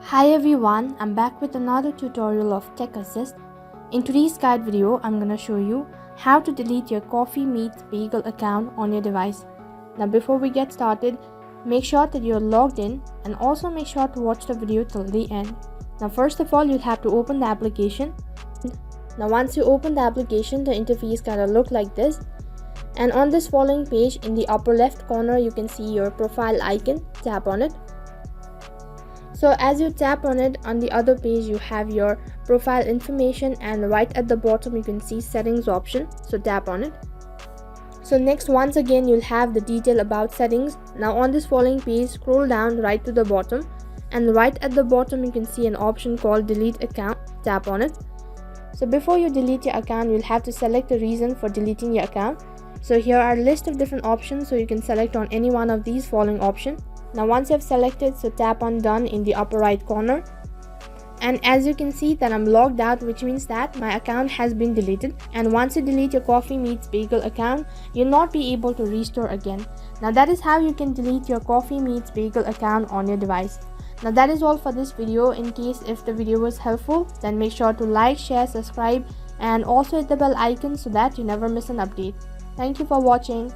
Hi everyone, I'm back with another tutorial of Tech Assist. In today's guide video, I'm gonna show you how to delete your Coffee Meets Bagel account on your device. Now before we get started, make sure that you're logged in and also make sure to watch the video till the end. Now first of all, you'll have to open the application. Now once you open the application, the interface gonna look like this. And on this following page, in the upper left corner, you can see your profile icon. Tap on it. So as you tap on it, on the other page you have your profile information, and right at the bottom you can see settings option, so tap on it. So next, once again you'll have the detail about settings. Now on this following page, scroll down right to the bottom, and right at the bottom you can see an option called delete account. Tap on it. So before you delete your account, you'll have to select a reason for deleting your account. So here are a list of different options, so you can select on any one of these following options. Now once you have selected, so tap on done in the upper right corner, and as you can see that I'm logged out, which means that my account has been deleted. And once you delete your Coffee Meets Bagel account, you'll not be able to restore again. Now that is how you can delete your Coffee Meets Bagel account on your device. Now that is all for this video. In case if the video was helpful, then make sure to like, share, subscribe, and also hit the bell icon so that you never miss an update. Thank you for watching.